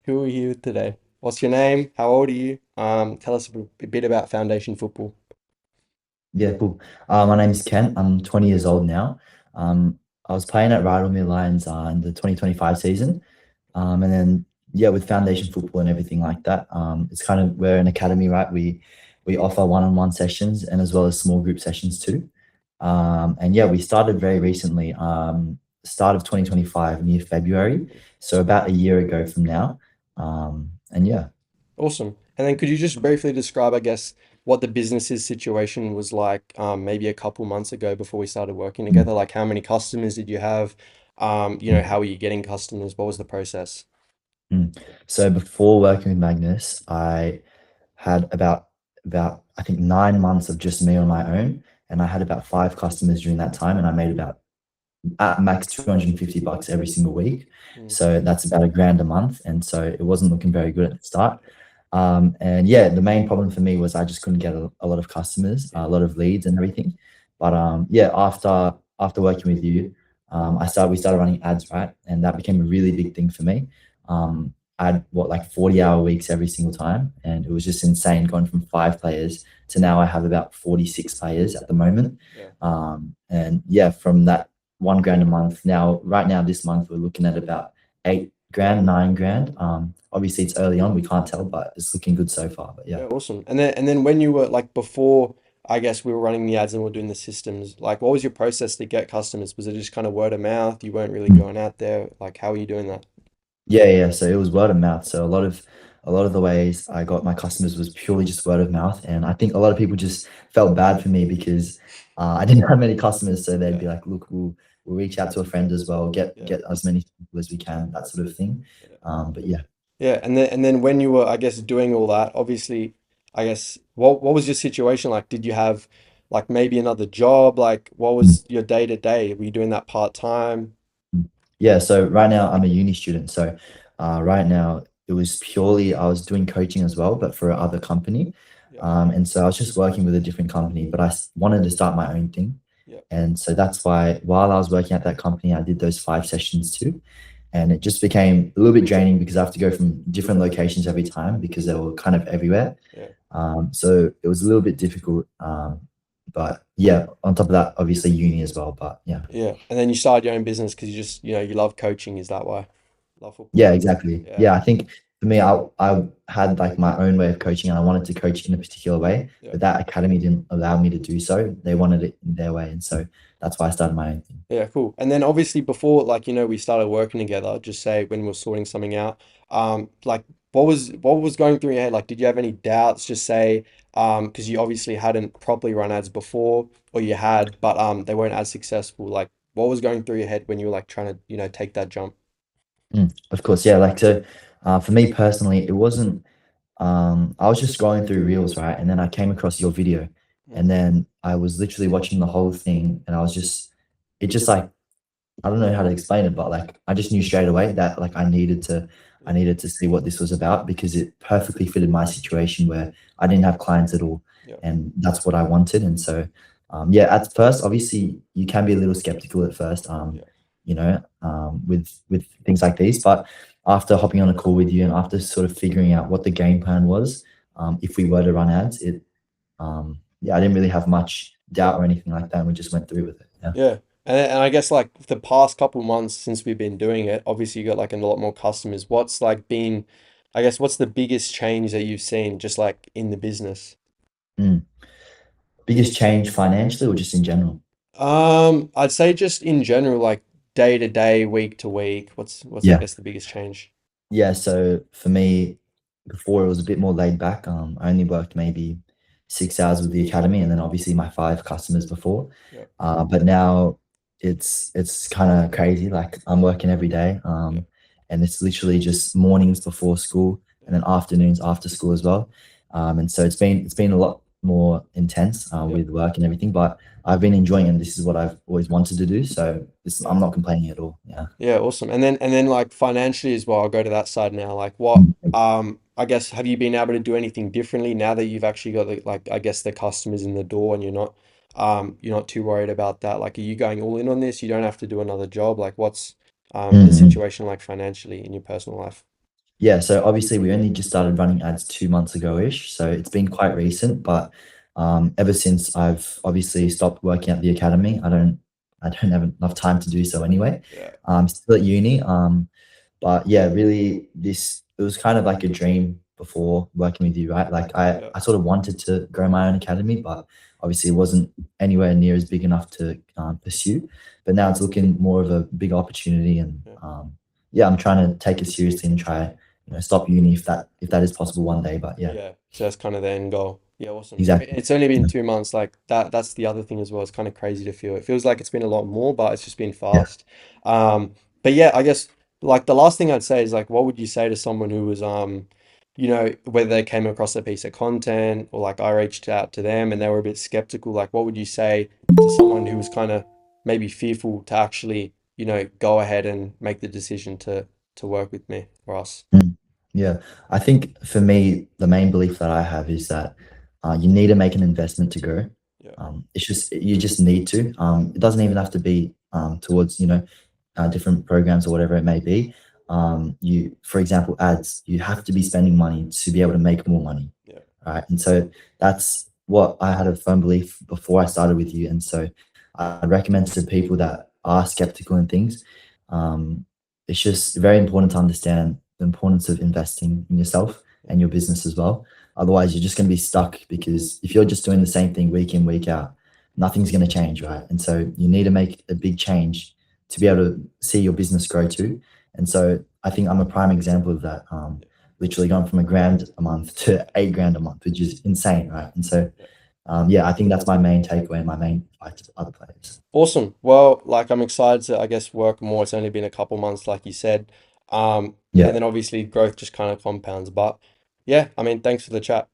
Who are you today? What's your name? How old are you? Tell us a bit about Foundation Football. Yeah, cool. My name's Kent. I'm 20 years old now. I was playing at Rydalmere Lions in the 2025 season. And then yeah, with foundation football and everything like that, it's kind of we're an academy, right? We offer one-on-one sessions and as well as small group sessions too. And yeah, we started very recently, start of 2025, near February, so about a year ago from now. And yeah. Awesome. And then could you just briefly describe, I guess, what the business's situation was like, maybe a couple months ago before we started working Mm, together? Like, how many customers did you have? mm, How were you getting customers? What was the process? mm. So before working with Magnus, I had about I think 9 months of just me on my own, and I had about five customers during that time, and I made about at max $250 every single week. Mm, So that's about a grand a month, and so it wasn't looking very good at the start. And yeah, the main problem for me was I just couldn't get a lot of customers, yeah. a lot of leads and everything. But yeah, after working with you, we started running ads, right, and that became a really big thing for me. I had what like 40-hour weeks every single time, and it was just insane going from five players to now I have about 46 players at the moment. Yeah. And yeah, from that 1 grand a month now, right now this month we're looking at about 8 grand, 9 grand. Obviously it's early on, we can't tell, but it's looking good so far. But yeah. Yeah, awesome. And then when you were like before, I guess we were running the ads and we are doing the systems, like what was your process to get customers? Was it just kind of word of mouth? You weren't really Mm. going out there? Like how are you doing that? Yeah. So it was word of mouth. So a lot of the ways I got my customers was purely just word of mouth. And I think a lot of people just felt bad for me because I didn't have many customers. So they'd Yeah, be like, look, we'll reach out to a friend as well, get yeah, get as many people as we can, that sort of thing. yeah. But yeah. Yeah, and then when you were, I guess, doing all that, obviously, I guess, what was your situation like? Did you have like maybe another job? Like what was your day to day? Were you doing that part time? Mm. Yeah, so right now I'm a uni student. So right now it was purely I was doing coaching as well, but for other company. Yeah, And so I was just working with a different company, but wanted to start my own thing. yeah, And so that's why while I was working at that company, I did those five sessions too. And it just became a little bit draining because I have to go from different locations every time because they were kind of everywhere. yeah. So it was a little bit difficult. But yeah, on top of that, obviously uni as well. But yeah. Yeah. And then you started your own business because you just, you love coaching. Is that why? Love football. Yeah, exactly. Yeah, Yeah, I think for me, I had like my own way of coaching, and I wanted to coach in a particular way, yeah. but that academy didn't allow me to do so. They wanted it in their way, and so that's why I started my own thing. Yeah, cool. And then obviously before like we started working together, just say when we were sorting something out, like what was going through your head? Like did you have any doubts? Just say because you obviously hadn't properly run ads before or you had, but they weren't as successful. Like what was going through your head when you were like trying to, take that jump? Of course, yeah. Like so, for me personally, it wasn't. I was just scrolling through reels, right, and then I came across your video, Mm, and then I was literally watching the whole thing, and it just like I don't know how to explain it, but like I just knew straight away that like I yeah, needed to see what this was about because it perfectly fitted my situation where I didn't have clients at all, yeah, and that's what I wanted. And so, yeah, at first, obviously, you can be a little skeptical at first, yeah, with things like these, but after hopping on a call with you and after sort of figuring out what the game plan was, if we were to run ads, yeah, I didn't really have much doubt or anything like that, and we just went through with it. Yeah. yeah. And I guess like the past couple months since we've been doing it, obviously you got like a lot more customers. What's like been, I guess, what's the biggest change that you've seen just like in the business? Mm. Biggest change financially or just in general? I'd say just in general, like day to day, week to week, what's I Yeah. guess the biggest change? Yeah. So for me, before it was a bit more laid back. I only worked maybe 6 hours with the academy, and then obviously my five customers before. Yeah, But now it's kind of crazy. Like I'm working every day, yeah, and it's literally just mornings before school, yeah, and then afternoons after school as well. And so it's been a lot more intense yeah, with work and everything. But I've been enjoying it. And this is what I've always wanted to do. So yeah. I'm not complaining at all. Yeah. Yeah, awesome. And then like financially as well, I'll go to that side now. Like what I guess have you been able to do anything differently now that you've actually got the like I guess the customers in the door and you're not too worried about that. Like are you going all in on this? You don't have to do another job. Like what's the Mm-mm. situation like financially in your personal life? Yeah, so obviously we only just started running ads 2 months ago-ish, so it's been quite recent, but ever since I've obviously stopped working at the academy, I don't have enough time to do so anyway. Yeah, I'm still at uni, but yeah, really this it was kind of like a dream before working with you, right? Like yeah, I sort of wanted to grow my own academy, but obviously it wasn't anywhere near as big enough to pursue. But now it's looking more of a big opportunity, and yeah. yeah, I'm trying to take it seriously and try stop uni if that is possible one day. But yeah, Yeah, so that's kind of the end goal. Yeah, awesome. I mean, exactly. it's only been Yeah, 2 months, like that. That's the other thing as well. It's kind of crazy to feel. It feels like it's been a lot more, but it's just been yeah. fast. But yeah, I guess like the last thing I'd say is like, what would you say to someone who was, whether they came across a piece of content or like I reached out to them and they were a bit skeptical, like what would you say to someone who was kind of maybe fearful to actually, go ahead and make the decision to work with me or us? Mm. Yeah, I think for me, the main belief that I have is that you need to make an investment to grow. Yeah, It's just you just need to. It doesn't even have to be towards different programs or whatever it may be. For example, ads. You have to be spending money to be able to make more money, yeah, right? And so that's what I had a firm belief before I started with you. And so I recommend to people that are skeptical in things. Um, it's just very important to understand the importance of investing in yourself yeah, and your business as well. Otherwise, you're just going to be stuck because if you're just doing the same thing week in, week out, nothing's going to change, right? And so you need to make a big change to be able to see your business grow too. And so I think I'm a prime example of that. yeah, Literally gone from a grand a month to 8 grand a month, which is insane, right? And so, yeah. yeah, I think that's my main takeaway and my main advice to other players. Awesome. Well, like I'm excited to, I guess, work more. It's only been a couple months, like you said. And Yeah. then obviously growth just kind of compounds. But yeah, I mean, thanks for the chat.